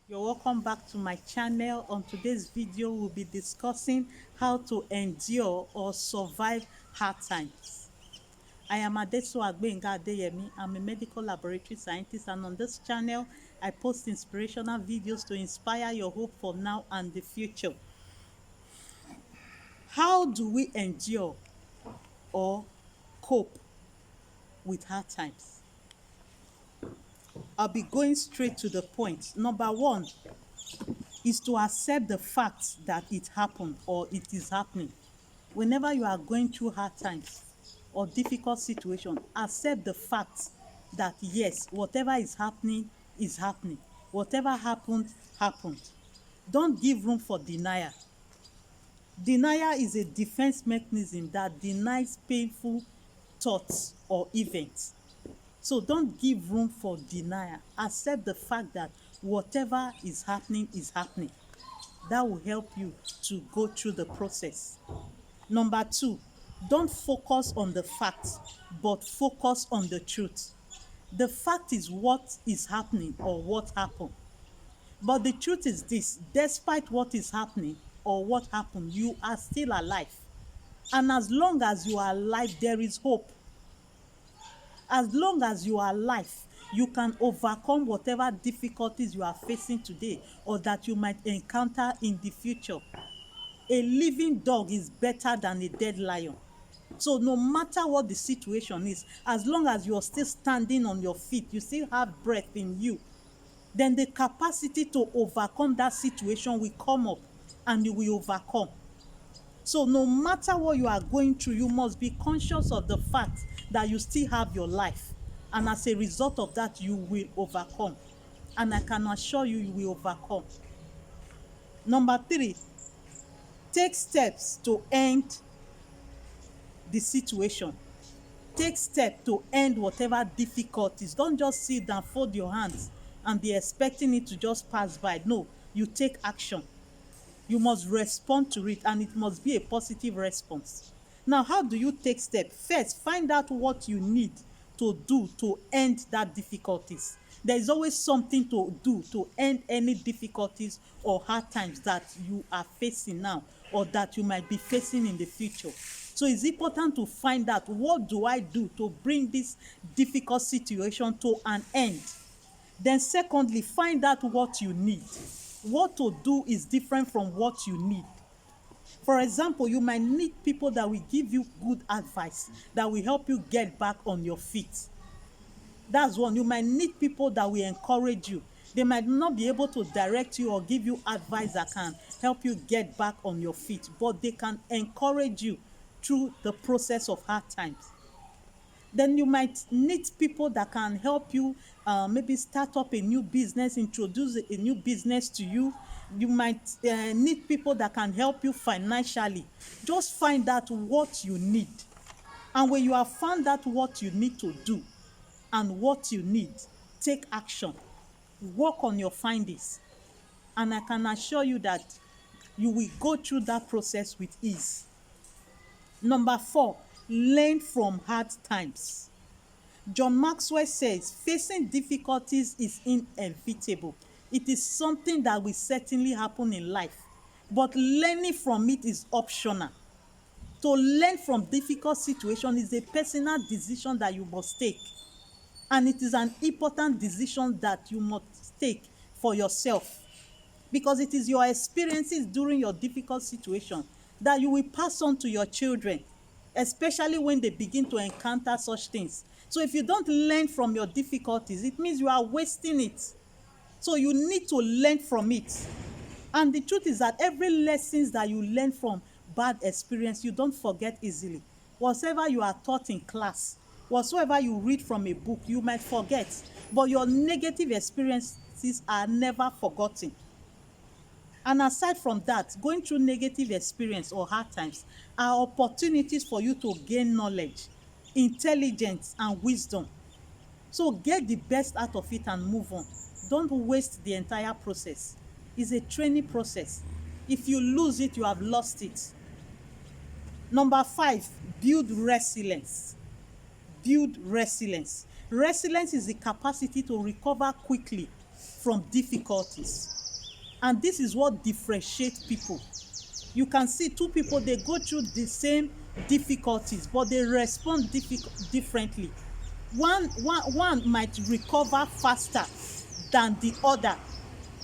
You're welcome back to my channel. On today's video, we'll be discussing how to endure or survive hard times. I am Adesu Agbenga Adeyemi. I'm a medical laboratory scientist, and on this channel, I post inspirational videos to inspire your hope for now and the future. How do we endure or cope with hard times? I'll be going straight to the point. Number one is to accept the fact that it happened or it is happening. Whenever you are going through hard times or difficult situation, accept the fact that yes, whatever is happening is happening. Whatever happened, happened. Don't give room for denial. Denial is a defense mechanism that denies painful thoughts or events. So don't give room for denial. Accept the fact that whatever is happening is happening. That will help you to go through the process. Number two, don't focus on the facts, but focus on the truth. The fact is what is happening or what happened. But the truth is this: despite what is happening or what happened, you are still alive. And as long as you are alive, there is hope. As long as you are alive, you can overcome whatever difficulties you are facing today or that you might encounter in the future. A living dog is better than a dead lion. So no matter what the situation is, as long as you're still standing on your feet, you still have breath in you, then the capacity to overcome that situation will come up and you will overcome. So no matter what you are going through, you must be conscious of the fact that you still have your life. And as a result of that, you will overcome. And I can assure you, you will overcome. Number three, take steps to end the situation. Take steps to end whatever difficulties. Don't just sit down, fold your hands, and be expecting it to just pass by. No, you take action. You must respond to it, and it must be a positive response. Now, how do you take steps? First, find out what you need to do to end that difficulties. There is always something to do to end any difficulties or hard times that you are facing now or that you might be facing in the future. So it's important to find out, what do I do to bring this difficult situation to an end? Then secondly, find out what you need. What to do is different from what you need. For example, you might need people that will give you good advice, that will help you get back on your feet. That's one. You might need people that will encourage you. They might not be able to direct you or give you advice that can help you get back on your feet, but they can encourage you through the process of hard times. Then you might need people that can help you maybe start up a new business, introduce a new business to you. You might need people that can help you financially. Just find out what you need. And when you have found out what you need to do and what you need, take action. Work on your findings. And I can assure you that you will go through that process with ease. Number four, learn from hard times. John Maxwell says facing difficulties is inevitable. It is something that will certainly happen in life, but learning from it is optional. To learn from difficult situations is a personal decision that you must take, and it is an important decision that you must take for yourself, because it is your experiences during your difficult situation that you will pass on to your children, especially when they begin to encounter such things. So if you don't learn from your difficulties, it means you are wasting it. So you need to learn from it. And the truth is that every lessons that you learn from bad experience, you don't forget easily. Whatever you are taught in class, whatsoever you read from a book, you might forget. But your negative experiences are never forgotten. And aside from that, going through negative experience or hard times are opportunities for you to gain knowledge, intelligence, and wisdom. So get the best out of it and move on. Don't waste the entire process. It's a training process. If you lose it, you have lost it. Number five, build resilience. Build resilience. Resilience is the capacity to recover quickly from difficulties. And this is what differentiates people. You can see two people, they go through the same difficulties, but they respond differently. One might recover faster than the other.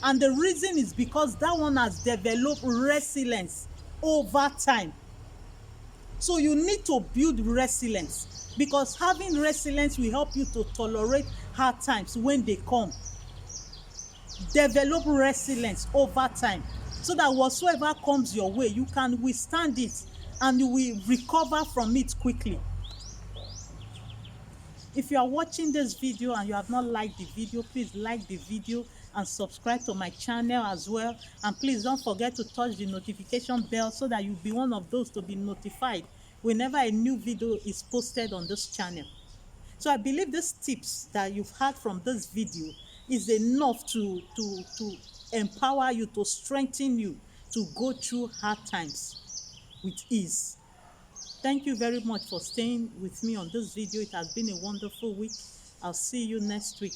And the reason is because that one has developed resilience over time. So you need to build resilience, because having resilience will help you to tolerate hard times when they come. Develop resilience over time, so that whatsoever comes your way, you can withstand it and you will recover from it quickly. If you are watching this video and you have not liked the video, please like the video and subscribe to my channel as well. And please don't forget to touch the notification bell so that you'll be one of those to be notified whenever a new video is posted on this channel. So I believe these tips that you've had from this video is enough to empower you, to strengthen you to go through hard times with ease. Thank you very much for staying with me on this video. It has been a wonderful week. I'll see you next week.